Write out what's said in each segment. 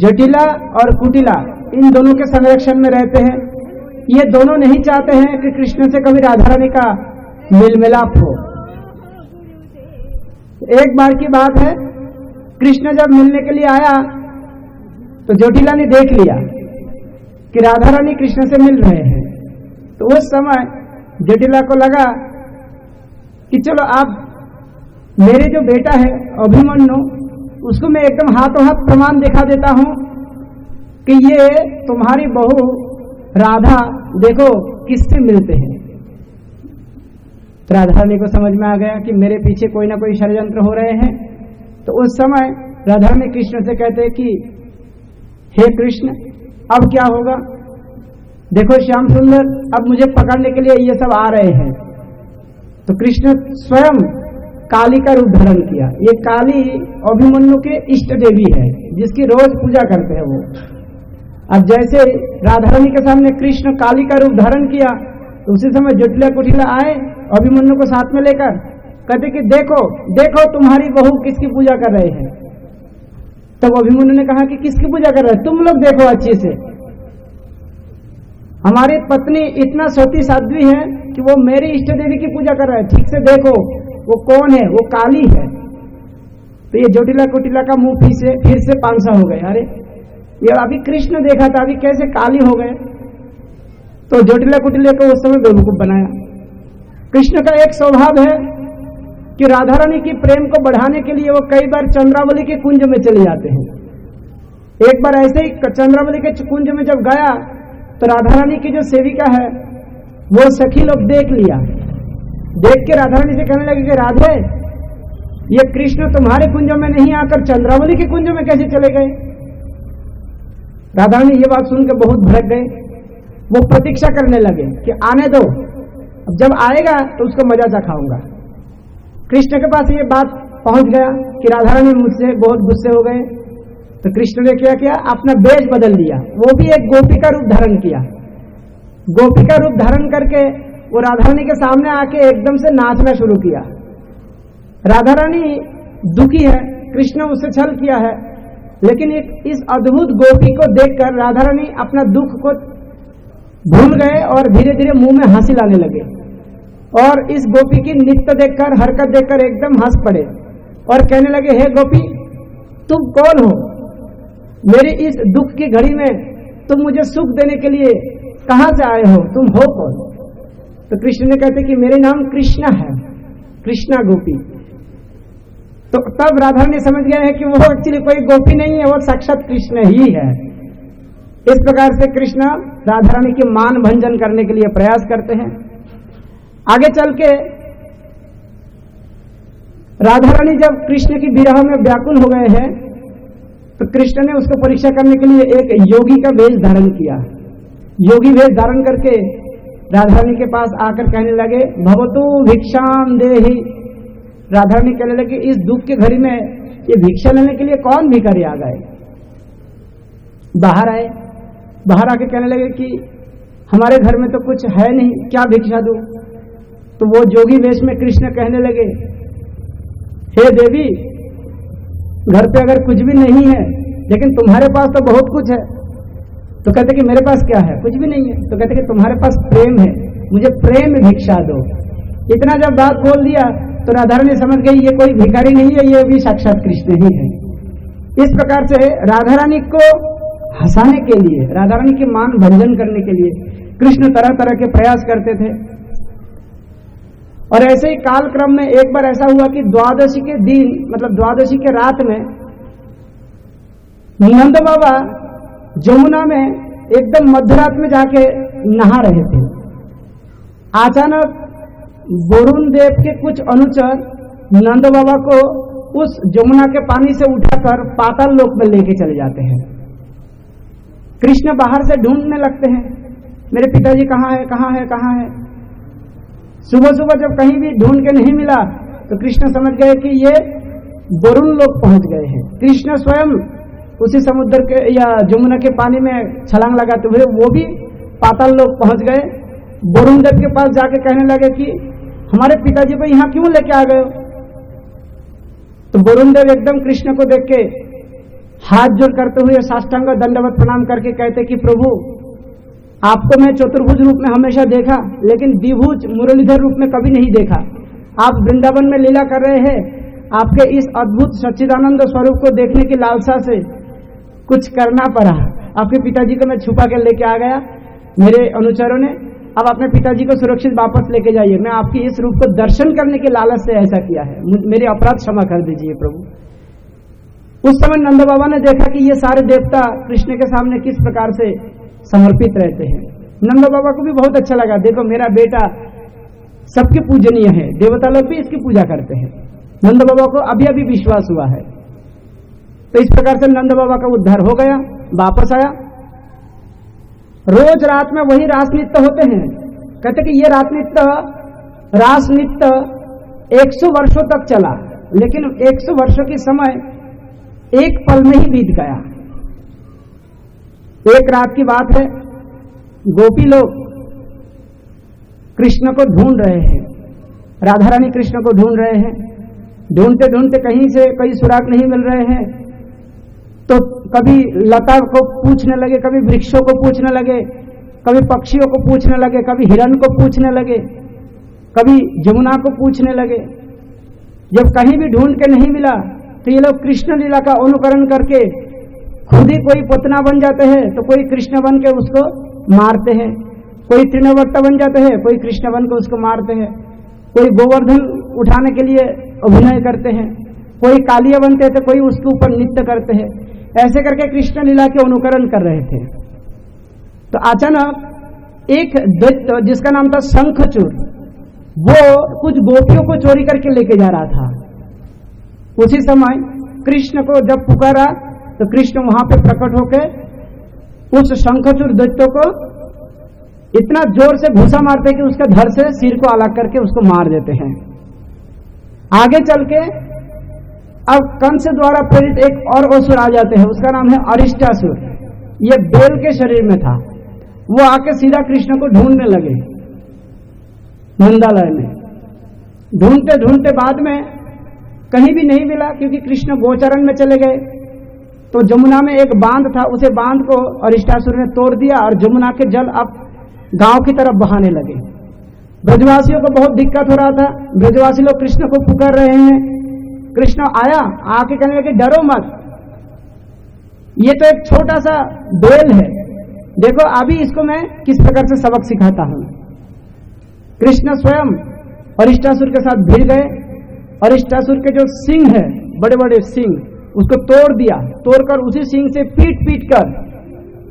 जटिला और कुटिला इन दोनों के संरक्षण में रहते हैं। ये दोनों नहीं चाहते हैं कि कृष्ण से कभी राधा रानी का मेल मिलाप हो। एक बार की बात है, कृष्ण जब मिलने के लिए आया तो जटिला ने देख लिया कि राधा रानी कृष्ण से मिल रहे हैं। तो उस समय जटिला को लगा कि चलो आप मेरे जो बेटा है अभिमन्यु, उसको मैं एकदम हाथों हाथ प्रमाण दिखा देता हूं कि ये तुम्हारी बहू राधा देखो किससे मिलते हैं। राधा रानी को समझ में आ गया कि मेरे पीछे कोई ना कोई षड्यंत्र हो रहे हैं। तो उस समय राधा रानी कृष्ण से कहते हैं कि हे कृष्ण, अब क्या होगा? देखो श्याम सुंदर, अब मुझे पकड़ने के लिए ये सब आ रहे हैं। तो कृष्ण स्वयं काली का रूप धारण किया। ये काली अभिमन्यु के इष्ट देवी है, जिसकी रोज पूजा करते हैं वो। अब जैसे राधा रानी के सामने कृष्ण काली का रूप धारण किया, तो उसी समय जटिला कुटिला आए अभिमन्यु को साथ में लेकर, कहते कि देखो देखो तुम्हारी बहू किसकी पूजा कर रहे हैं। तब अभिमन्यु ने कहा कि किसकी पूजा कर रहे हैं? तुम लोग देखो अच्छे से। हमारी पत्नी इतना सती साध्वी है कि वो मेरी इष्ट देवी की पूजा कर रहा है, ठीक से देखो वो कौन है, वो काली है। तो ये जटिला कुटिला का मुंह फिर से पांसा हो गए। अरे ये अभी कृष्ण देखा था, अभी कैसे काली हो गए? तो जटिला कुटिला को उस समय बेवकूफ बनाया। कृष्ण का एक स्वभाव है कि राधा रानी की प्रेम को बढ़ाने के लिए वो कई बार चंद्रावली के कुंज में चले जाते हैं। एक बार ऐसे ही चंद्रावली के कुंज में जब गया तो राधा रानी की जो सेविका है वो सखी लोग देख लिया। देख के राधा रानी से कहने लगे कि राधे, ये कृष्ण तुम्हारे कुंज में नहीं आकर चंद्रावली के कुंज में कैसे चले गए? राधा रानी ये बात सुनकर बहुत भड़क गए। वो प्रतीक्षा करने लगे कि आने दो, अब जब आएगा तो उसको मजा चखाऊंगा। कृष्ण के पास ये बात पहुंच गया कि राधा रानी मुझसे बहुत गुस्से हो गए। तो कृष्ण ने क्या किया? अपना वेश बदल दिया, वो भी एक गोपी का रूप धारण किया। गोपी का रूप धारण करके वो राधा रानी के सामने आके एकदम से नाचना शुरू किया। राधा रानी दुखी है, कृष्ण उससे छल किया है, लेकिन इस अद्भुत गोपी को देखकर राधा रानी अपना दुख को भूल गए और धीरे धीरे मुंह में हंसी लाने लगे। और इस गोपी की नृत्य देखकर, हरकत देखकर एकदम हंस पड़े और कहने लगे, हे गोपी, तुम कौन हो? मेरे इस दुख की घड़ी में तुम मुझे सुख देने के लिए कहां से आए हो? तुम हो कौन? तो कृष्ण ने कहते कि मेरे नाम कृष्णा है, कृष्णा गोपी। तो तब राधा ने समझ गए हैं कि वो एक्चुअली कोई गोपी नहीं है, वो साक्षात कृष्ण ही है। इस प्रकार से कृष्ण राधा रानी के मान भंजन करने के लिए प्रयास करते हैं। आगे चल के राधा रानी जब कृष्ण की विरह में व्याकुल हो गए हैं तो कृष्ण ने उसको परीक्षा करने के लिए एक योगी का वेश धारण किया। योगी वेश धारण करके राधा रानी के पास आकर कहने लगे, भवतु भिक्षाम देहि। राधा रानी कहने लगे, इस दुख की घड़ी में ये भिक्षा लेने के लिए कौन भिखारी आ गए? बाहर आए, बाहर आके कहने लगे कि हमारे घर में तो कुछ है नहीं, क्या भिक्षा दूं? तो वो जोगी वेश में कृष्ण कहने लगे, हे देवी, घर पे अगर कुछ भी नहीं है लेकिन तुम्हारे पास तो बहुत कुछ है। तो कहते कि मेरे पास क्या है? कुछ भी नहीं है। तो कहते कि तुम्हारे पास प्रेम है, मुझे प्रेम भिक्षा दो। इतना जब बात बोल दिया तो राधा रानी समझ गई ये कोई भिखारी नहीं है, ये भी साक्षात कृष्ण ही है। इस प्रकार से राधा रानी को हंसाने के लिए, राधा रानी के मान भंजन करने के लिए कृष्ण तरह तरह के प्रयास करते थे। और ऐसे ही काल क्रम में एक बार ऐसा हुआ कि द्वादशी के दिन, मतलब द्वादशी के रात में नंद बाबा जमुना में एकदम मध्यरात में जाके नहा रहे थे। अचानक वरुण देव के कुछ अनुचर नंद बाबा को उस जमुना के पानी से उठाकर पाताल लोक में लेके चले जाते हैं। कृष्ण बाहर से ढूंढने लगते हैं, मेरे पिताजी कहाँ है, कहाँ है, कहाँ है। सुबह सुबह जब कहीं भी ढूंढ के नहीं मिला तो कृष्ण समझ गए कि ये वरुण लोक पहुंच गए हैं। कृष्ण स्वयं उसी समुद्र के या जमुना के पानी में छलांग लगाते हुए वो भी पाताल लोक पहुंच गए। वरुण देव के पास जाके कहने लगे कि हमारे पिताजी को यहाँ क्यों लेके आ गए? तो वरुण देव एकदम कृष्ण को देख के हाथ जोड़ करते हुए साष्टांग दंडवत प्रणाम करके कहते कि प्रभु आपको मैं चतुर्भुज रूप में हमेशा देखा, लेकिन द्विभुज मुरलीधर रूप में कभी नहीं देखा। आप वृंदावन में लीला कर रहे हैं, आपके इस अद्भुत सच्चिदानंद स्वरूप को देखने की लालसा से कुछ करना पड़ा। आपके पिताजी को मैं छुपा के लेके आ गया, मेरे अनुचरों ने। अब अपने पिताजी को सुरक्षित वापस लेके जाइए, मैं आपके इस रूप को दर्शन करने के लालच से ऐसा किया है, मेरे अपराध क्षमा कर दीजिए प्रभु। उस समय नंद बाबा ने देखा कि ये सारे देवता कृष्ण के सामने किस प्रकार से समर्पित रहते हैं। नंद बाबा को भी बहुत अच्छा लगा, देखो मेरा बेटा सबके पूजनीय है, देवता लोग भी इसकी पूजा करते हैं। नंद बाबा को अभी अभी विश्वास हुआ है। तो इस प्रकार से नंद बाबा का उद्धार हो गया, वापस आया। रोज रात में वही रास नृत्य होते हैं। कहते कि ये रास नृत्य 100 वर्षों तक चला, लेकिन 100 वर्षों की समय एक पल में ही बीत गया। एक रात की बात है, गोपी लोग कृष्ण को ढूंढ रहे हैं, राधा रानी कृष्ण को ढूंढ रहे हैं। ढूंढते ढूंढते कहीं से कई सुराग नहीं मिल रहे हैं, तो कभी लता को पूछने लगे, कभी वृक्षों को पूछने लगे, कभी पक्षियों को पूछने लगे, कभी हिरण को पूछने लगे, कभी जमुना को पूछने लगे। जब कहीं भी ढूंढ के नहीं मिला तो ये लोग कृष्ण लीला का अनुकरण करके खुद ही कोई पुतना बन जाते हैं, तो कोई कृष्ण बन के उसको मारते हैं, कोई तृणवत्ता बन जाते हैं, कोई कृष्ण बन के उसको मारते हैं, कोई गोवर्धन उठाने के लिए अभिनय करते हैं, कोई कालिया बनते हैं, तो कोई उसके ऊपर नृत्य करते हैं। ऐसे करके कृष्ण लीला के अनुकरण कर रहे थे। तो अचानक एक दैत्य जिसका नाम था शंखचूर, वो कुछ गोपियों को चोरी करके लेके जा रहा था। उसी समय कृष्ण को जब पुकारा तो कृष्ण वहां पे प्रकट होकर उस शंखचूर दैत्य को इतना जोर से घूसा मारते कि उसका धड़ से सिर को अलग करके उसको मार देते हैं। आगे चल के अब कंस द्वारा प्रेरित एक और असुर आ जाते हैं, उसका नाम है अरिष्टासुर। ये बेल के शरीर में था। वो आके सीधा कृष्ण को ढूंढने लगे नंदालय में। ढूंढते ढूंढते बाद में कहीं भी नहीं मिला, क्योंकि कृष्ण गोचरण में चले गए। तो जमुना में एक बांध था, उसे बांध को अरिष्टासुर ने तोड़ दिया और जमुना के जल अब गांव की तरफ बहाने लगे। ब्रजवासियों को बहुत दिक्कत हो रहा था। ब्रजवासी लोग कृष्ण को पुकार रहे हैं। कृष्ण आया, आके कहने लगे डरो मत, ये तो एक छोटा सा बेल है, देखो अभी इसको मैं किस प्रकार से सबक सिखाता हूं। कृष्ण स्वयं अरिष्टासुर के साथ भिड़ गए। अरिष्टासुर के जो सिंह है, बड़े बड़े सिंह, उसको तोड़ दिया। तोड़कर उसी सिंह से पीट पीट कर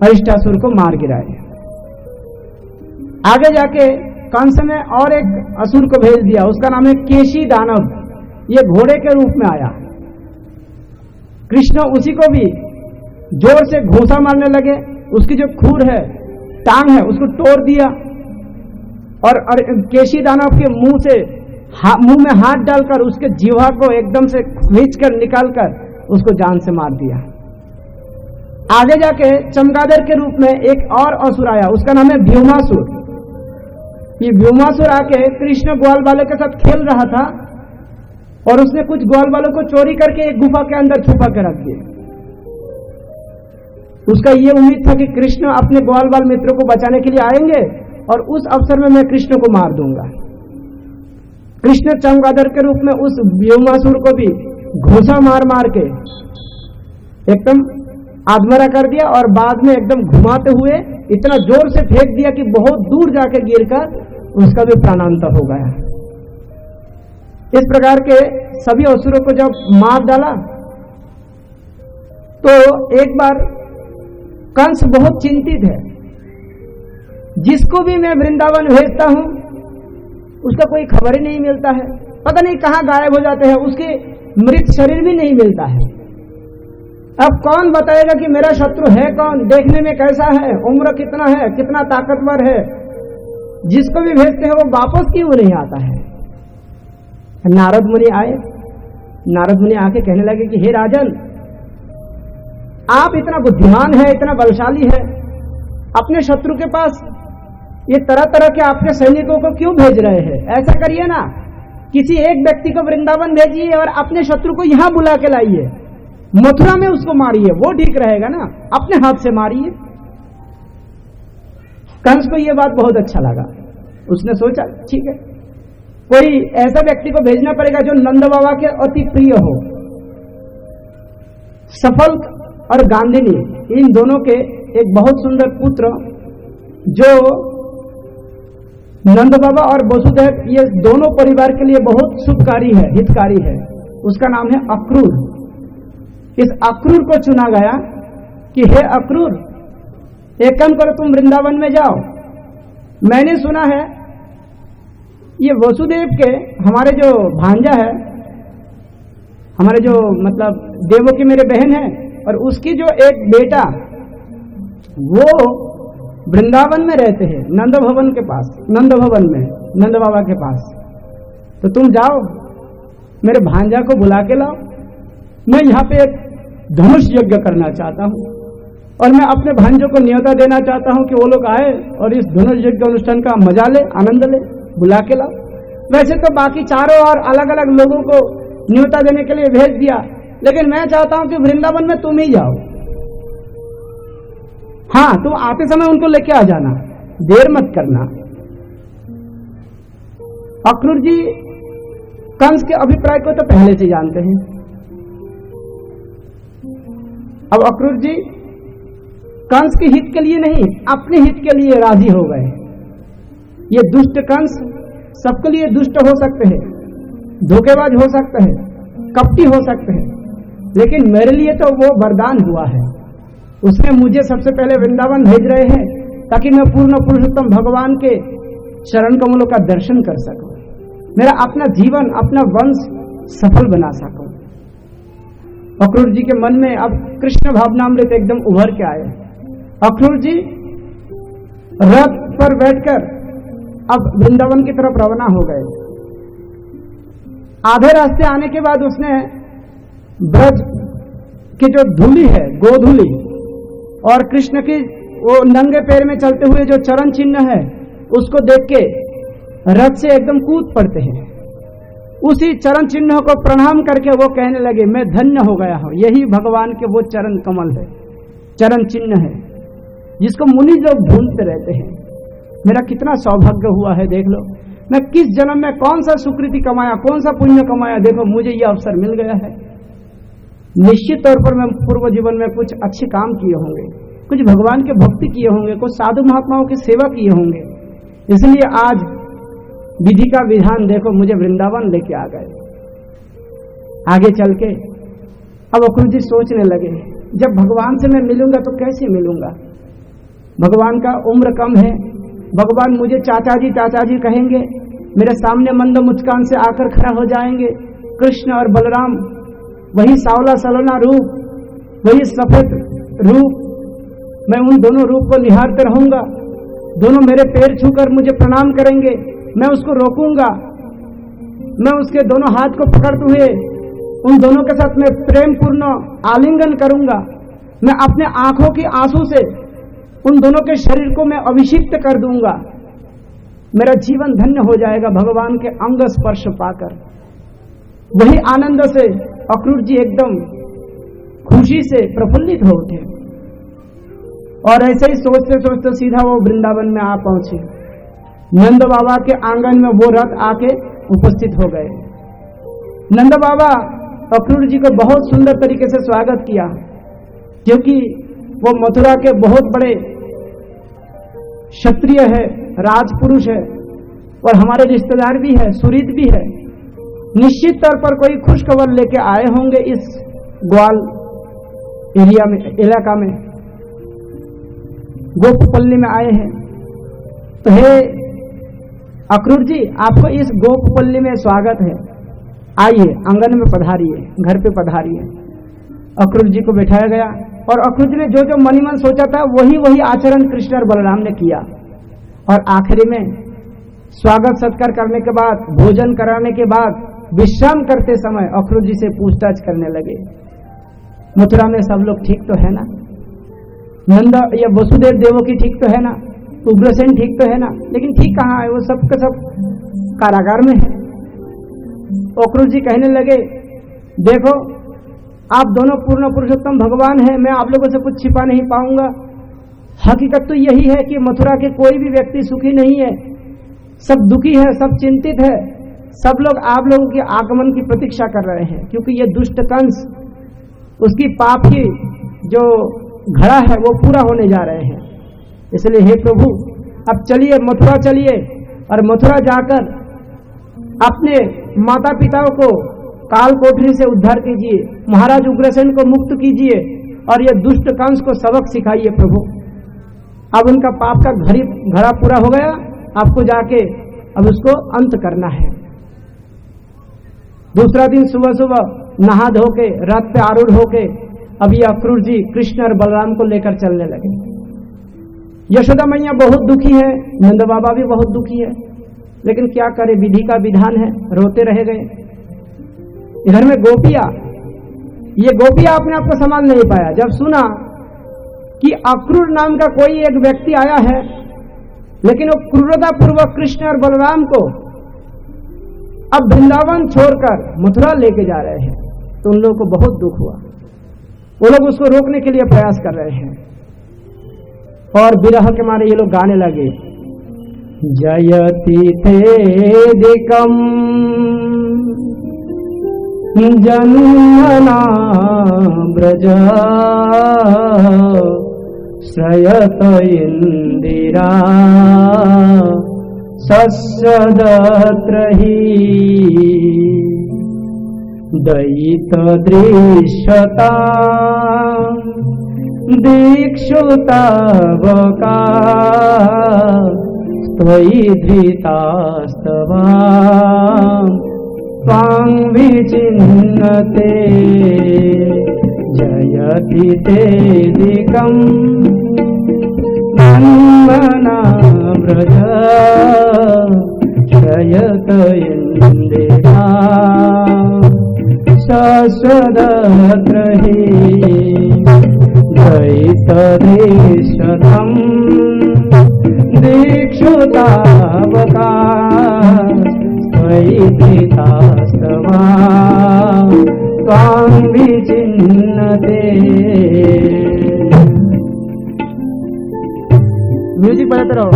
अरिष्टासुर को मार गिराए। आगे जाके कंस ने और एक असुर को भेज दिया, उसका नाम है केशी दानव। ये घोड़े के रूप में आया। कृष्ण उसी को भी जोर से घूंसा मारने लगे। उसकी जो खूर है, टांग है, उसको तोड़ दिया और केशी दानव के मुंह में हाथ डालकर उसके जीवा को एकदम से खींचकर निकालकर उसको जान से मार दिया। आगे जाके चमगादड़ के रूप में एक और असुर आया, उसका नाम है व्योमासुर। ये व्योमासुर आके कृष्ण ग्वाल बालों के साथ खेल रहा था और उसने कुछ ग्वाल बालों को चोरी करके एक गुफा के अंदर छुपा के रख दिए। उसका ये उम्मीद था कि कृष्ण अपने ग्वाल बाल मित्रों को बचाने के लिए आएंगे और उस अवसर में मैं कृष्ण को मार दूंगा। कृष्ण चमगादड़ के रूप में उस व्योमासुर को भी घूसा मार मार के एकदम आधमरा कर दिया और बाद में एकदम घुमाते हुए इतना जोर से फेंक दिया कि बहुत दूर जाके गिरकर उसका भी प्राणांत हो गया। इस प्रकार के सभी असुरों को जब मार डाला तो एक बार कंस बहुत चिंतित है। जिसको भी मैं वृंदावन भेजता हूं उसका कोई खबर ही नहीं मिलता है, पता नहीं कहां गायब हो जाते हैं, उसके मृत शरीर भी नहीं मिलता है। अब कौन बताएगा कि मेरा शत्रु है कौन, देखने में कैसा है, उम्र कितना है, कितना ताकतवर है। जिसको भी भेजते हैं वो वापस क्यों नहीं आता है। नारद मुनि आए। नारद मुनि आके कहने लगे कि हे राजन, आप इतना बुद्धिमान है, इतना बलशाली है, अपने शत्रु के पास ये तरह तरह के आपके सैनिकों को क्यों भेज रहे हैं। ऐसा करिए ना, किसी एक व्यक्ति को वृंदावन भेजिए और अपने शत्रु को यहां बुला के लाइए, मथुरा में उसको मारिए, वो ठीक रहेगा ना, अपने हाथ से मारिए। कंस को यह बात बहुत अच्छा लगा। उसने सोचा ठीक है, कोई ऐसा व्यक्ति को भेजना पड़ेगा जो नंद बाबा के अति प्रिय हो। सफल और गांधिनी इन दोनों के एक बहुत सुंदर पुत्र जो नंद बाबा और वसुदेव, ये दोनों परिवार के लिए बहुत शुभकारी है, हितकारी है। उसका नाम है अक्रूर। इस अक्रूर को चुना गया कि हे अक्रूर, एक काम करो, तुम वृंदावन में जाओ। मैंने सुना है ये वसुदेव के हमारे जो भांजा है, हमारे जो मतलब देवकी मेरे बहन है, और उसकी जो एक बेटा वो वृंदावन में रहते हैं, नंद भवन के पास, नंद भवन में नंद बाबा के पास। तो तुम जाओ, मेरे भांजा को बुला के लाओ। मैं यहाँ पे एक धनुष यज्ञ करना चाहता हूँ और मैं अपने भांजों को न्योता देना चाहता हूँ कि वो लोग आए और इस धनुष यज्ञ अनुष्ठान का मजा ले, आनंद ले, बुला के लाओ। वैसे तो बाकी चारों और अलग अलग लोगों को न्योता देने के लिए भेज दिया, लेकिन मैं चाहता हूं कि वृंदावन में तुम ही जाओ। हाँ, तुम आते समय उनको लेके आ जाना, देर मत करना। अक्रूर जी कंस के अभिप्राय को तो पहले से जानते हैं। अब अक्रूर जी कंस के हित के लिए नहीं, अपने हित के लिए राजी हो गए। ये दुष्ट कंस सबके लिए दुष्ट हो सकते हैं, धोखेबाज हो सकते हैं, कपटी हो सकते हैं, लेकिन मेरे लिए तो वो वरदान हुआ है। उसने मुझे सबसे पहले वृंदावन भेज रहे हैं ताकि मैं पूर्ण पुरुषोत्तम भगवान के चरण कमलों का दर्शन कर सकूं, मेरा अपना जीवन, अपना वंश सफल बना सकूं। अक्रूर जी के मन में अब कृष्ण भावनामृत एकदम उभर के आए। अक्रूर जी रथ पर बैठकर अब वृंदावन की तरफ रवाना हो गए। आधे रास्ते आने के बाद उसने ब्रज की जो धूली है, गोधूली, और कृष्ण की वो नंगे पैर में चलते हुए जो चरण चिन्ह है, उसको देख के रथ से एकदम कूद पड़ते हैं। उसी चरण चिन्ह को प्रणाम करके वो कहने लगे, मैं धन्य हो गया हूं, यही भगवान के वो चरण कमल है, चरण चिन्ह है जिसको मुनि लोग ढूंढते रहते हैं। मेरा कितना सौभाग्य हुआ है, देख लो, मैं किस जन्म में कौन सा सुकृति कमाया, कौन सा पुण्य कमाया, देखो मुझे यह अवसर मिल गया है। निश्चित तौर पर मैं पूर्व जीवन में कुछ अच्छे काम किए होंगे, कुछ भगवान के भक्ति किए होंगे, कुछ साधु महात्माओं की सेवा किए होंगे, इसलिए आज विधि का विधान देखो मुझे वृंदावन लेके आ गए। आगे चल के अब अक्रूर जी सोचने लगे, जब भगवान से मैं मिलूंगा तो कैसे मिलूंगा, भगवान का उम्र कम है, भगवान मुझे चाचा जी कहेंगे, मेरे सामने मंद मुस्कान से आकर खड़ा हो जाएंगे। कृष्ण और बलराम, वही सावला सलोना रूप, वही सफेद रूप, मैं उन दोनों रूप को निहारते रहूंगा। दोनों मेरे पैर छूकर मुझे प्रणाम करेंगे, मैं उसको रोकूंगा, मैं उसके दोनों हाथ को पकड़ते हुए उन दोनों के साथ मैं प्रेम पूर्ण आलिंगन करूंगा। मैं अपने आंखों की आंसू से उन दोनों के शरीर को मैं अभिषिक्त कर दूंगा। मेरा जीवन धन्य हो जाएगा भगवान के अंग स्पर्श पाकर। वही आनंद से अक्रूर जी एकदम खुशी से प्रफुल्लित हो उठे और ऐसे ही सोचते सोचते सीधा वो वृंदावन में आ पहुंचे। नंद बाबा के आंगन में वो रथ आके उपस्थित हो गए। नंद बाबा अक्रूर जी को बहुत सुंदर तरीके से स्वागत किया, क्योंकि वो मथुरा के बहुत बड़े क्षत्रिय है, राजपुरुष है और हमारे रिश्तेदार भी है, सुहृद भी है। निश्चित तौर पर कोई खुशखबर लेके आए होंगे इस ग्वाल एरिया में, इलाका में, गोपपल्ली में आए हैं। तो हे अक्रूर जी, आपको इस गोपपल्ली में स्वागत है, आइए आंगन में पधारिए, घर पे पधारिए। अक्रूर जी को बैठाया गया और अक्रूर जी ने जो जो मन ही मन सोचा था वही आचरण कृष्ण और बलराम ने किया। और आखिरी में स्वागत सत्कार करने के बाद, भोजन कराने के बाद, विश्राम करते समय अक्रूर जी से पूछताछ करने लगे, मथुरा में सब लोग ठीक तो है ना, नंद या वसुदेव देवकी ठीक तो है ना, उग्रसेन ठीक तो है ना, लेकिन ठीक कहाँ है, वो सब के सब कारागार में है। अक्रूर जी कहने लगे, देखो आप दोनों पूर्ण पुरुषोत्तम भगवान हैं, मैं आप लोगों से कुछ छिपा नहीं पाऊंगा। हकीकत तो यही है कि मथुरा के कोई भी व्यक्ति सुखी नहीं है, सब दुखी है, सब चिंतित है, सब लोग आप लोगों के आगमन की प्रतीक्षा कर रहे हैं, क्योंकि ये दुष्ट कंस उसकी पाप की जो घड़ा है वो पूरा होने जा रहे हैं। इसलिए हे प्रभु, अब चलिए मथुरा चलिए और मथुरा जाकर अपने माता पिताओं को काल कोठरी से उद्धार कीजिए, महाराज उग्रसेन को मुक्त कीजिए और ये दुष्ट कंस को सबक सिखाइए प्रभु। अब उनका पाप का घड़ा पूरा हो गया, आपको जाके अब उसको अंत करना है। दूसरा दिन सुबह सुबह नहा धो के रथ पे आरूढ़ होके अब ये अक्रूर जी कृष्ण और बलराम को लेकर चलने लगे। यशोदा मैया बहुत दुखी है, नंद बाबा भी बहुत दुखी है, लेकिन क्या करे, विधि का विधान है, रोते रह गए। इधर में ये गोपिया अपने आप को संभाल नहीं पाया। जब सुना कि अक्रूर नाम का कोई एक व्यक्ति आया है, लेकिन वो क्रूरता पूर्वक कृष्ण और बलराम को अब वृंदावन छोड़कर मथुरा लेके जा रहे हैं, तो उन लोगों को बहुत दुख हुआ। वो लोग उसको रोकने के लिए प्रयास कर रहे हैं और विरह के मारे ये लोग गाने लगे, जयति तेदिकम जन्मना ब्रज श्रयत इंदिरा सस्यदत्रहि दयित दृश्यता दीक्षुतावका त्वयि धृतास्तवा त्वां विचिन्नते जयति तेदिकं जन्मना व्रज श्रयत इंदिरा सस्यदत्रहि दयितदेशतं दीक्षुतावका त्वयि धृतास्तवा त्वां विचिन्नते। म्यूजिक बजाते रहो।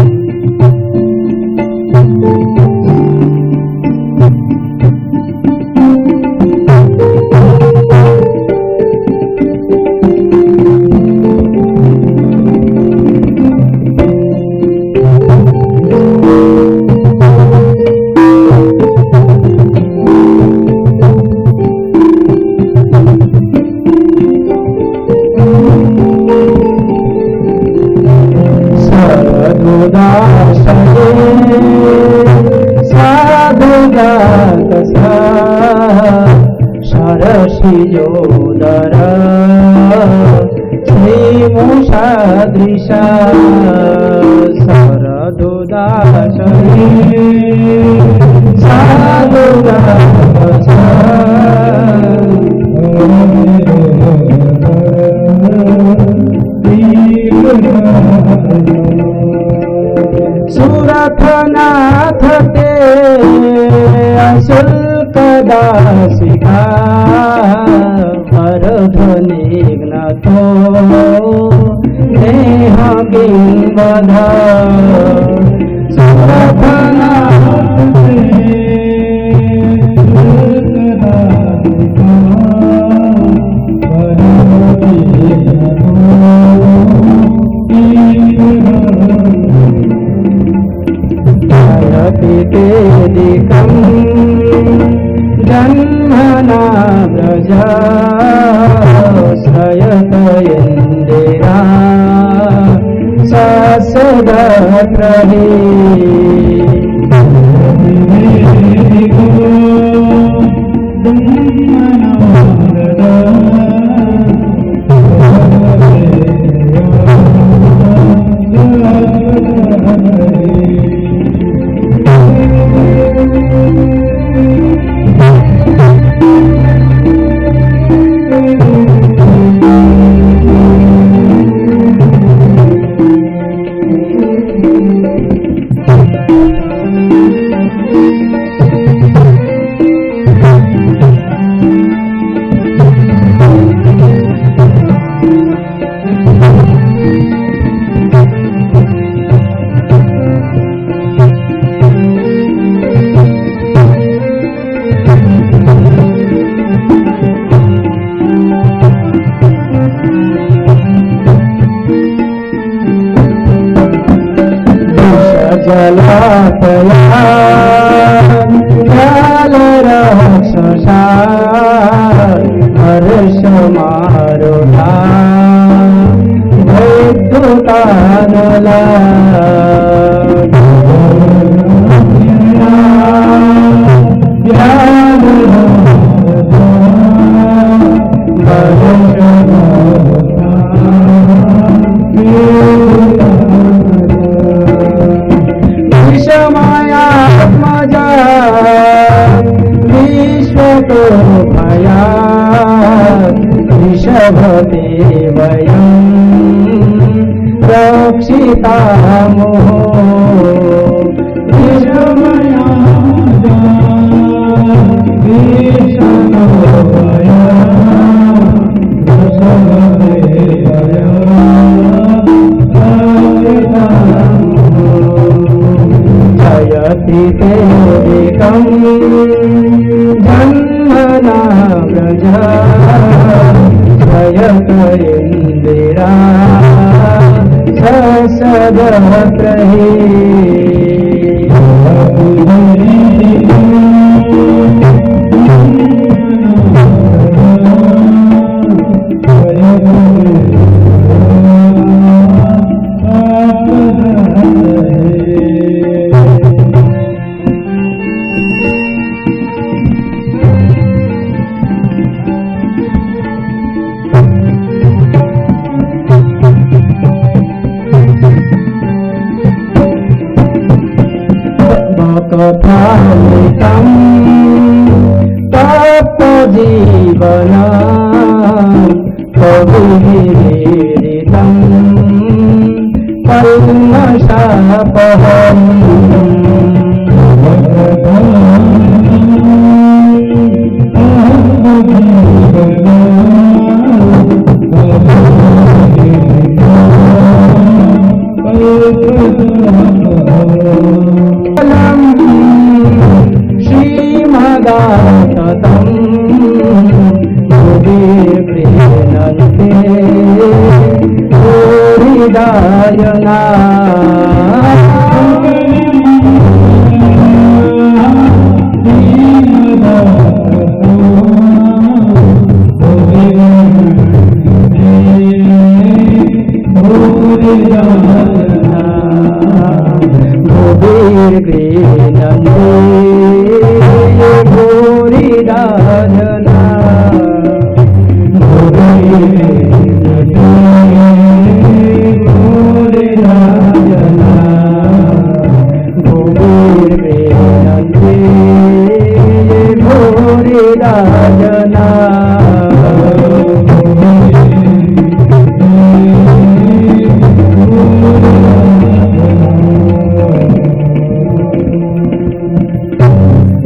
शरसिजोदर श्रीमुषादृशा शरदुदासने साधुदास सुरथनाथ के अशुल्कदासिका हरध्वनिघ्नतो नेह बिम्बध सुरथनाथ तेदिकं जन्मना व्रज श्रयत इंदिरा सस्यदत्रहि जलातया राक्षसा हर्ष मारुता वैद्युतानला वयं रक्षितामो जयति देविकं जन्मना व्रजा इंदिरा ससदत्रहि कथामृतं तप्तजीवना कविरीरितं कल्मषापहम् श्रीमदाततं प्रेनन्ते हृदयना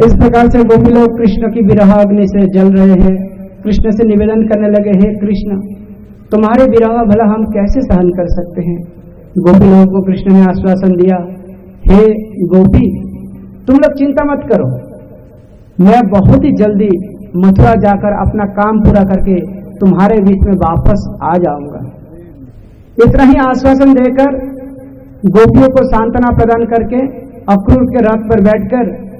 इस प्रकार से गोपी लोग कृष्ण की विरह अग्नि से जल रहे हैं। कृष्ण से निवेदन करने लगे, हे कृष्ण, तुम्हारे विरह भला हम कैसे सहन कर सकते हैं। गोपी लोगों को कृष्ण ने आश्वासन दिया, हे गोपी, तुम लोग चिंता मत करो, मैं बहुत ही जल्दी मथुरा जाकर अपना काम पूरा करके तुम्हारे बीच में वापस आ जाऊंगा। इतना ही आश्वासन देकर गोपियों को सांत्वना प्रदान करके अक्रूर के रथ पर बैठकर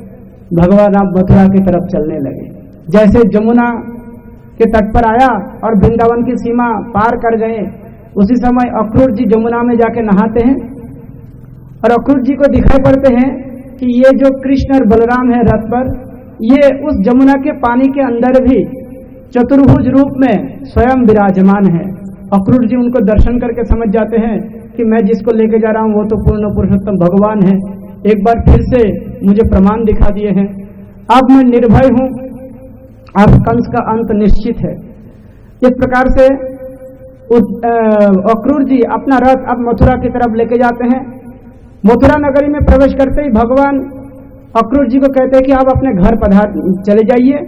भगवान आप मथुरा की तरफ चलने लगे। जैसे जमुना के तट पर आया और वृंदावन की सीमा पार कर गए, उसी समय अक्रूर जी जमुना में जाके नहाते हैं और अक्रूर जी को दिखाई पड़ते हैं कि ये जो कृष्ण और बलराम है रथ पर, ये उस जमुना के पानी के अंदर भी चतुर्भुज रूप में स्वयं विराजमान है। अक्रूर जी उनको दर्शन करके समझ जाते हैं कि मैं जिसको लेके जा रहा हूँ वो तो पूर्ण पुरुषोत्तम भगवान है। एक बार फिर से मुझे प्रमाण दिखा दिए हैं, अब मैं निर्भय हूं, अब कंस का अंत निश्चित है। इस प्रकार से अक्रूर जी अपना रथ अब मथुरा की तरफ लेके जाते हैं। मथुरा नगरी में प्रवेश करते ही भगवान अक्रूर जी को कहते हैं कि आप अपने घर पधार चले जाइए,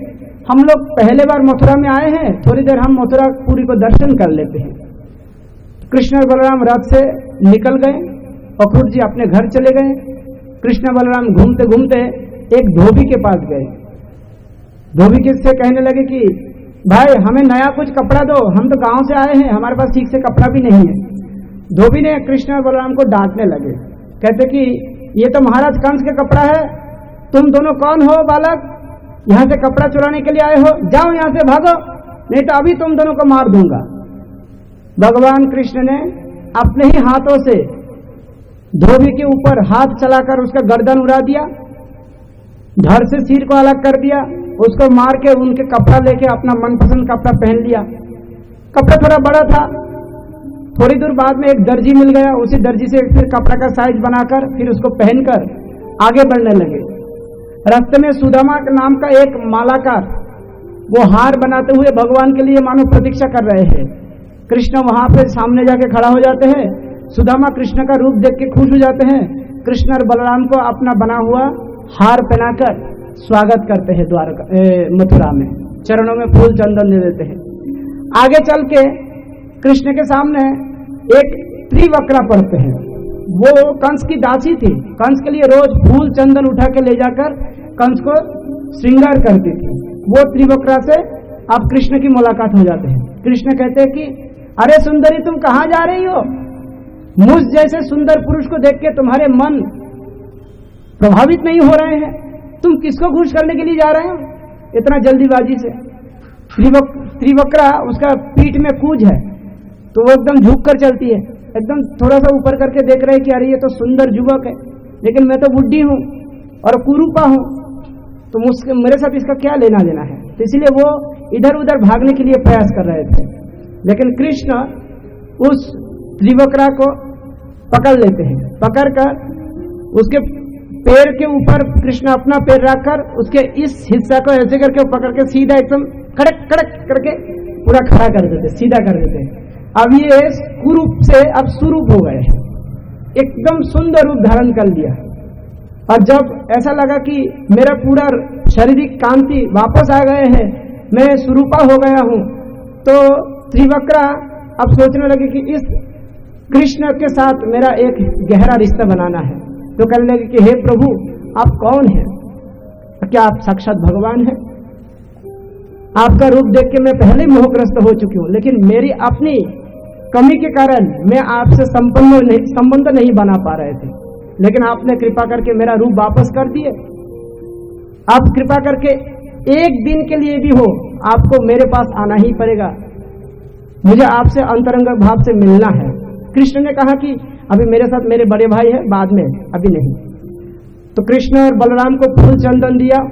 हम लोग पहले बार मथुरा में आए हैं, थोड़ी देर हम मथुरा पुरी को दर्शन कर लेते हैं। कृष्ण और बलराम रथ से निकल गए, अक्रूर जी अपने घर चले गए। कृष्ण बलराम घूमते घूमते एक धोबी के पास गए। धोबी से कहने लगे कि भाई हमें नया कुछ कपड़ा दो, हम तो गांव से आए हैं, हमारे पास ठीक से कपड़ा भी नहीं है। धोबी ने कृष्ण और बलराम को डांटने लगे, कहते कि ये तो महाराज कंस के कपड़ा है, तुम दोनों कौन हो बालक, यहां से कपड़ा चुराने के लिए आए हो, जाओ यहां से भागो, नहीं तो अभी तुम दोनों को मार दूंगा। भगवान कृष्ण ने अपने ही हाथों से धोबी के ऊपर हाथ चलाकर उसका गर्दन उड़ा दिया, धड़ से सिर को अलग कर दिया, उसको मार के उनके कपड़ा लेके अपना मनपसंद कपड़ा पहन लिया। कपड़ा थोड़ा बड़ा था, थोड़ी दूर बाद में एक दर्जी मिल गया, उसी दर्जी से फिर कपड़ा का साइज बनाकर फिर उसको पहनकर आगे बढ़ने लगे। रास्ते में सुदामा के नाम का एक मालाकार वो हार बनाते हुए भगवान के लिए मानो प्रतीक्षा कर रहे हैं। कृष्ण वहां पे सामने जाके खड़ा हो जाते हैं, सुदामा कृष्ण का रूप देख के खुश हो जाते हैं, कृष्ण और बलराम को अपना बना हुआ हार पहनाकर स्वागत करते हैं द्वारका मथुरा में, चरणों में फूल चंदन दे देते हैं। आगे चल के कृष्ण के सामने एक त्रिवक्रा पढ़ते हैं, वो कंस की दासी थी, कंस के लिए रोज फूल चंदन उठा के ले जाकर कंस को श्रृंगार करती थी। वो त्रिवक्रा से अब कृष्ण की मुलाकात हो जाते हैं। कृष्ण कहते हैं कि अरे सुंदरी, तुम कहां जा रही हो? मुझ जैसे सुंदर पुरुष को देख के तुम्हारे मन प्रभावित नहीं हो रहे हैं, तुम किसको खुश करने के लिए जा रहे हो इतना जल्दीबाजी से? त्रिवक्रा उसका पीठ में कूज है तो वो एकदम झुक कर चलती है, एकदम थोड़ा सा ऊपर करके देख रहे हैं कि अरे ये तो सुंदर युवक है, लेकिन मैं तो बुढ़ी हूं और कुरूपा हूं, तो मेरे साथ इसका क्या लेना देना है। तो इसलिए वो इधर उधर भागने के लिए प्रयास कर रहे थे, लेकिन कृष्ण उस त्रिवक्रा को पकड़ लेते हैं। पकड़कर उसके पैर के ऊपर कृष्ण अपना पैर रखकर उसके इस हिस्सा को ऐसे करके पकड़ के सीधा एकदम कड़क कड़क करके पूरा खड़ा कर देते, सीधा कर देते। अब ये कुरूप से अब सुरूप हो गए, एकदम सुंदर रूप धारण कर लिया। और जब ऐसा लगा कि मेरा पूरा शारीरिक कांति वापस आ गए हैं, मैं सुरूपा हो गया हूं, तो त्रिवक्रा अब सोचने लगे कि इस कृष्ण के साथ मेरा एक गहरा रिश्ता बनाना है। तो कहने लगे कि हे प्रभु, आप कौन हैं? क्या आप साक्षात भगवान हैं? आपका रूप देख के मैं पहले मोहग्रस्त हो चुकी हूं, लेकिन मेरी अपनी कमी के कारण मैं आपसे संबंध नहीं बना पा रहे थे, लेकिन आपने कृपा करके मेरा रूप वापस कर दिए। आप कृपा करके एक दिन के लिए भी हो आपको मेरे पास आना ही पड़ेगा, मुझे आपसे अंतरंग भाव से मिलना है। कृष्ण ने कहा कि अभी मेरे साथ मेरे बड़े भाई है, बाद में, अभी नहीं। तो कृष्ण और बलराम को फूल चंदन दिया,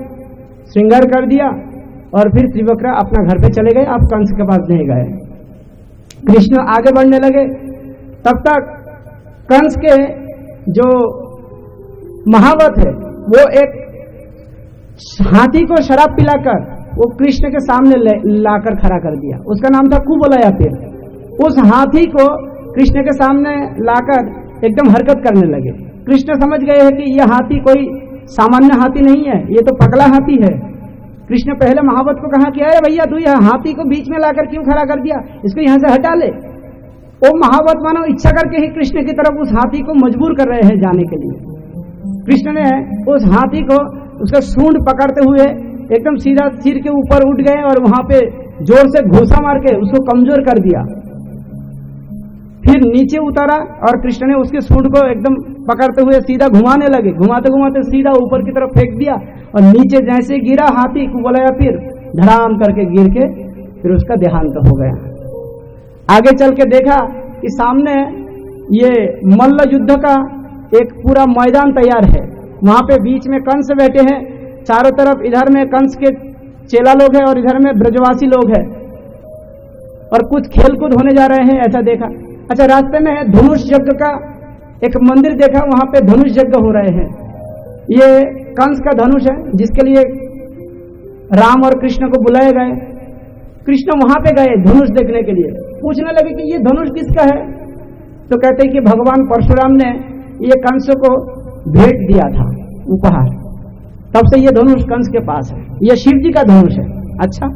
श्रृंगार कर दिया और फिर त्रिवक्रा अपना घर पे चले गए, आप कंस के पास नहीं गए। कृष्ण आगे बढ़ने लगे, तब तक कंस के जो महावत है वो एक हाथी को शराब पिलाकर वो कृष्ण के सामने लाकर खड़ा कर दिया। उसका नाम था कुवलयापिर। उस हाथी को कृष्ण के सामने लाकर एकदम हरकत करने लगे। कृष्ण समझ गए हैं कि यह हाथी कोई सामान्य हाथी नहीं है, ये तो पगला हाथी है। कृष्ण पहले महावत को कहा कि अरे भैया, तू यह हाथी को बीच में लाकर क्यों खड़ा कर दिया, इसको यहां से हटा ले। वो महावत मानो इच्छा करके ही कृष्ण की तरफ उस हाथी को मजबूर कर रहे हैं जाने के लिए। कृष्ण ने उस हाथी को उसका सूंड पकड़ते हुए एकदम सीधा सिर के ऊपर उठ गए और वहां पे जोर से घूसा मार के उसको कमजोर कर दिया। फिर नीचे उतारा और कृष्ण ने उसके सूंड को एकदम पकड़ते हुए सीधा घुमाने लगे, घुमाते घुमाते सीधा ऊपर की तरफ फेंक दिया और नीचे जैसे गिरा हाथी कुवलयापिर धड़ाम करके गिर के फिर उसका देहांत हो गया। आगे चल के देखा कि सामने ये मल्ल युद्ध का एक पूरा मैदान तैयार है, वहां पे बीच में कंस बैठे हैं, चारों तरफ इधर में कंस के चेला लोग हैं और इधर में ब्रजवासी लोग हैं और कुछ खेलकूद होने जा रहे हैं, ऐसा देखा। अच्छा, रास्ते में धनुष यज्ञ का एक मंदिर देखा, वहां पे धनुष यज्ञ हो रहे हैं। ये कंस का धनुष है जिसके लिए राम और कृष्ण को बुलाए गए। कृष्ण वहां पे गए धनुष देखने के लिए, पूछने लगे कि ये धनुष किसका है। तो कहते हैं कि भगवान परशुराम ने ये कंस को भेंट दिया था, उपहार, तब से ये धनुष कंस के पास है, ये शिव जी का धनुष है। अच्छा,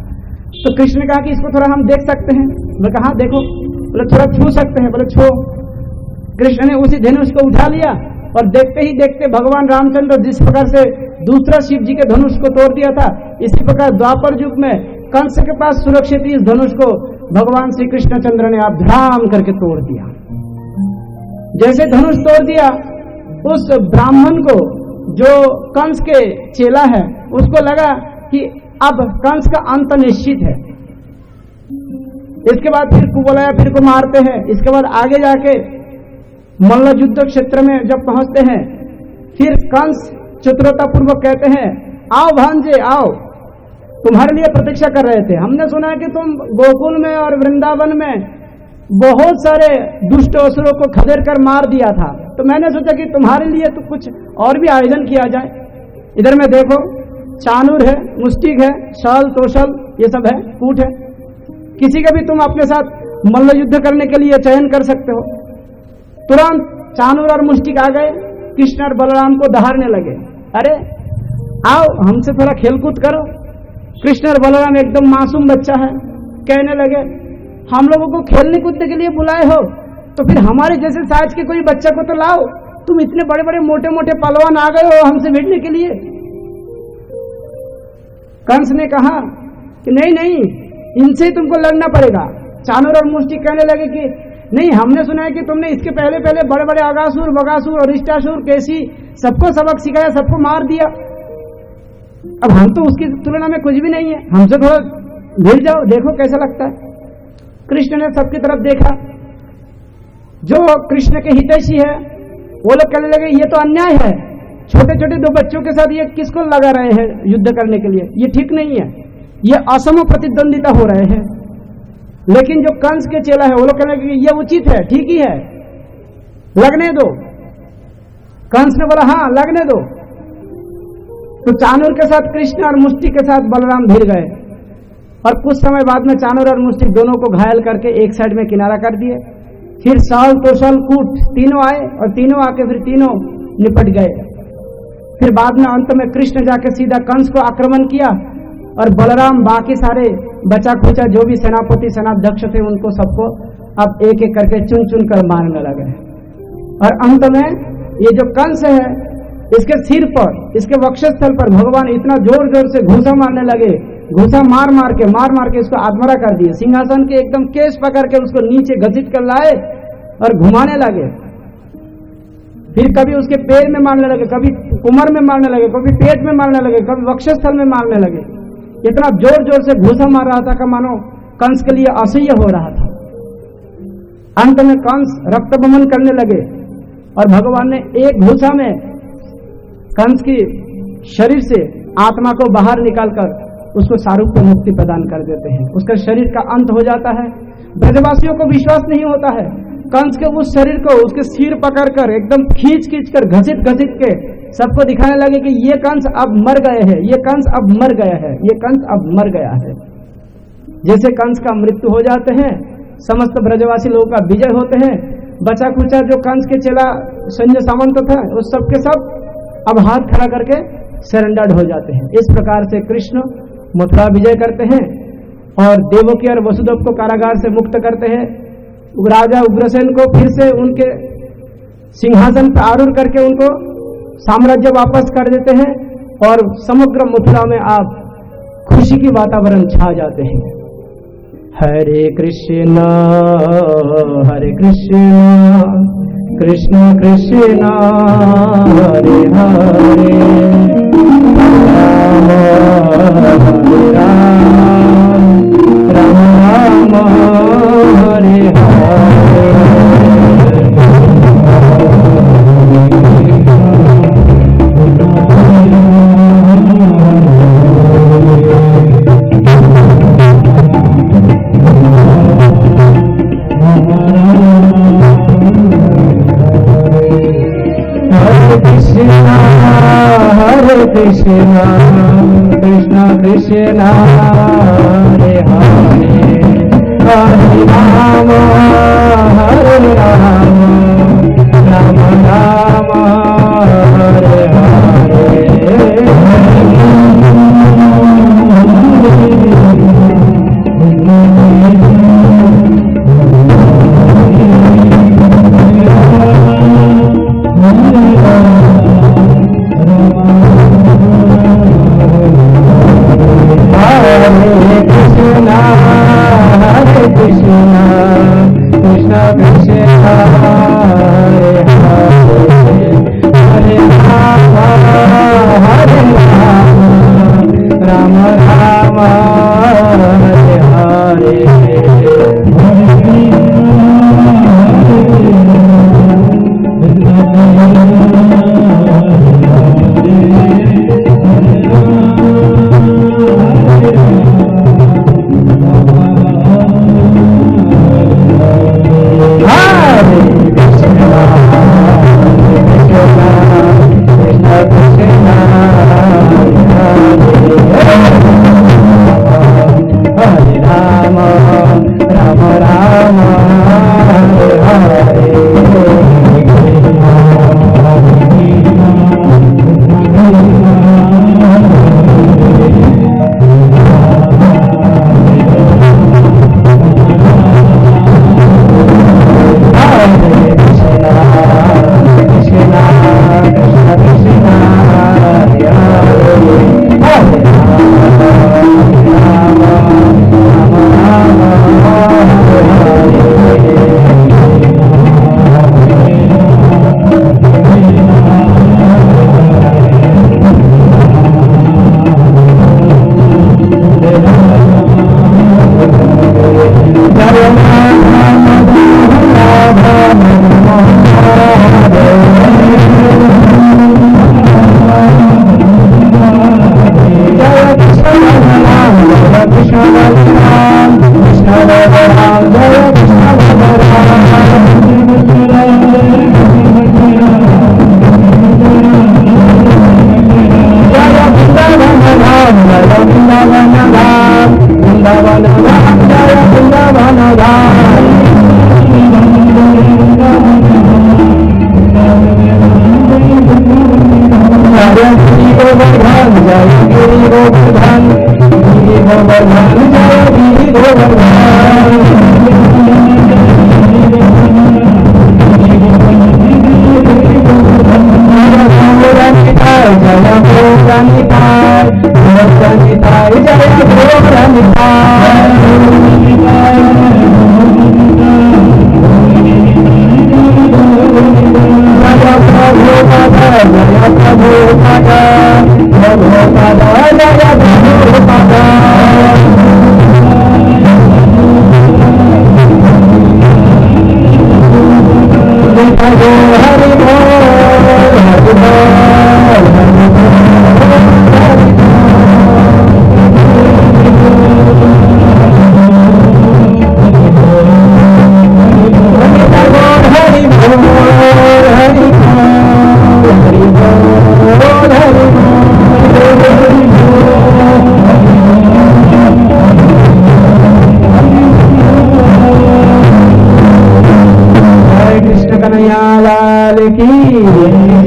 तो कृष्ण ने कहा कि इसको थोड़ा हम देख सकते हैं। बोले कहा देखो, बोले थोड़ा छू सकते हैं, बोले छो। कृष्ण ने उसी धनुष को उठा लिया और देखते ही देखते भगवान रामचंद्र जिस प्रकार से दूसरा शिव जी के धनुष को तोड़ दिया था, इसी प्रकार द्वापर युग में कंस के पास सुरक्षित इस धनुष को भगवान श्री कृष्णचंद्र ने आप धड़ाम करके तोड़ दिया। जैसे धनुष तोड़ दिया, उस ब्राह्मण को, जो कंस के चेला है, उसको लगा कि अब कंस का अंत निश्चित है। इसके बाद फिर कुबलाया फिर को मारते हैं। इसके बाद आगे जाके मल्ल युद्ध क्षेत्र में जब पहुंचते हैं, फिर कंस चतुरतापूर्वक कहते हैं, आओ भांजे आओ, तुम्हारे लिए प्रतीक्षा कर रहे थे। हमने सुना है कि तुम गोकुल में और वृंदावन में बहुत सारे दुष्ट असुरों को खदेड़ कर मार दिया था, तो मैंने सोचा कि तुम्हारे लिए तो कुछ और भी आयोजन किया जाए। इधर में देखो, चानूर है, मुष्टिक है, शल तोशल ये सब है, कूट है, किसी का भी तुम अपने साथ मल्ल युद्ध करने के लिए चयन कर सकते हो। तुरंत चानूर और मुष्टिक आ गए, कृष्ण और बलराम को दहाड़ने लगे। अरे आओ हमसे थोड़ा खेलकूद करो। कृष्ण और बलराम एकदम मासूम बच्चा है, कहने लगे, हम लोगों को खेलने कूदने के लिए बुलाए हो तो फिर हमारे जैसे साइज के कोई बच्चा को तो लाओ। तुम इतने बड़े बड़े मोटे मोटे पहलवान आ गए हो हमसे भिड़ने के लिए। कंस ने कहा कि नहीं नहीं, इनसे ही तुमको लड़ना पड़ेगा। चानूर और मुष्टिक कहने लगे कि नहीं, हमने सुना है कि तुमने इसके पहले पहले बड़े बड़े अगासुर, बगासुर और अरिष्टासुर, कैसी सबको सबक सिखाया, सबको मार दिया। अब हम तो उसकी तुलना में कुछ भी नहीं है, हमसे थोड़ा भिड़ जाओ, देखो कैसा लगता है। कृष्ण ने सबकी तरफ देखा, जो कृष्ण के हितैषी है वो लोग कहने लगे ये तो अन्याय है, छोटे छोटे दो बच्चों के साथ ये किसको लगा रहे हैं युद्ध करने के लिए, ये ठीक नहीं है, ये असम प्रतिद्वंदिता हो रहे हैं। लेकिन जो कंस के चेला है वो लोग कहने लगे ये उचित है, ठीक ही है, लगने दो। कंस ने बोला हाँ लगने दो। तो चानूर के साथ कृष्ण और मुष्टिक के साथ बलराम भिड़ गए, और कुछ समय बाद में चानूर और मुष्टिक दोनों को घायल करके एक साइड में किनारा कर दिए। फिर साल तोशल कूट तीनों आए, और तीनों आके फिर तीनों निपट गए। फिर बाद में अंत में कृष्ण जाके सीधा कंस को आक्रमण किया, और बलराम बाकी सारे बचा खुचा जो भी सेनापति सेनाध्यक्ष थे उनको सबको अब एक एक करके चुन चुन कर मारने लगे। और अंत में ये जो कंस है, इसके सिर पर, इसके वक्षस्थल पर भगवान इतना जोर जोर से घूसा मारने लगे, घूसा मार मार के इसको आत्मरा कर दिए। सिंहासन के एकदम केस पकड़ के उसको नीचे घसीट कर लाए और घुमाने लगे। फिर कभी उसके पैर में मारने लगे, कभी कमर में मारने लगे, कभी पेट में मारने लगे, कभी वक्षस्थल में मारने लगे। इतना जोर जोर से घूसा मार रहा था कि मानो कंस के लिए असह्य हो रहा था। अंत में कंस रक्त बमन करने लगे, और भगवान ने एक घूसा में कंस की शरीर से आत्मा को बाहर निकालकर उसको सारूप को मुक्ति प्रदान कर देते हैं। उसका शरीर का अंत हो जाता है। ब्रजवासियों को विश्वास नहीं होता है, कंस के उस शरीर को उसके सिर पकड़कर एकदम खींच कर घसीट के सबको दिखाने लगे कि ये कंस अब मर गए हैं, ये कंस अब मर गया है, ये कंस अब मर गया है। जैसे कंस का मृत्यु हो जाते हैं, समस्त ब्रजवासी लोगों का विजय होते हैं, बचा कुचा जो कंस के चेला सैन्य सामंत था उस सब के सब अब हाथ खड़ा करके सरेंडर्ड हो जाते हैं। इस प्रकार से कृष्ण मथुरा विजय करते हैं और देवकी और वसुदेव को कारागार से मुक्त करते हैं। राजा उग्रसेन को फिर से उनके सिंहासन पर आरूढ़ करके उनको साम्राज्य वापस कर देते हैं, और समग्र मथुरा में आप खुशी की वातावरण छा जाते हैं। हरे कृष्ण कृष्ण कृष्ण हरे हरे, राम राम हरे हरे। कृष्ण कृष्ण कृष्ण हरे हरे, हरे राम राम राम हरे हरे। Krishna Krishna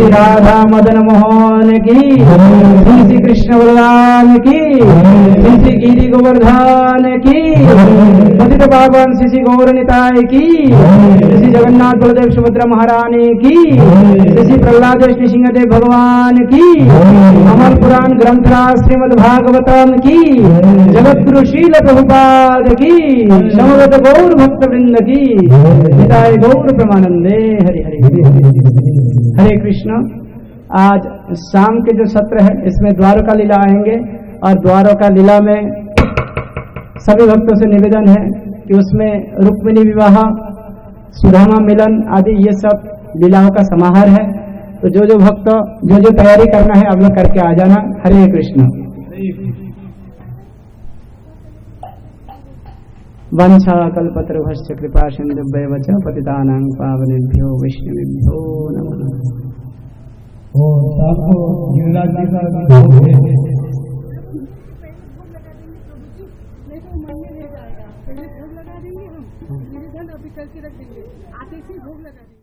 राधा मदन मोहन की, श्री कृष्ण बलराम की, श्री गिरि गोवर्धन की, पतित पावन श्री गौर निताय की, श्री जगन्नाथ बलदेव सुभद्रा महारानी की, श्री प्रहलाद सिंहदेव भगवान की, अमर पुराण ग्रंथराज श्रीमद् भागवतम की, जगत गुरु शील प्रभुपाद की, समवेत गौर भक्त वृंद की, निताय गौर प्रमानंदे। हरि हरि हरे कृष्ण। आज शाम के जो सत्र है इसमें द्वारका लीला आएंगे और द्वारका लीला में सभी भक्तों से निवेदन है कि उसमें रुक्मिणी विवाह, सुदामा मिलन आदि ये सब लीलाओं का समाहार है। तो जो भक्त जो तैयारी करना है आप लोग करके आ जाना। हरे कृष्ण। वंशा कल्पतरुभश्च कृपा सिन्धुभ्येव च पतितानां पावनेभ्यो वैष्णवेभ्यो नमः। और आपको गिरिराज जी का भोग भेज देंगे। अभी करके रख देंगे, आते ही भोग लगा देंगे।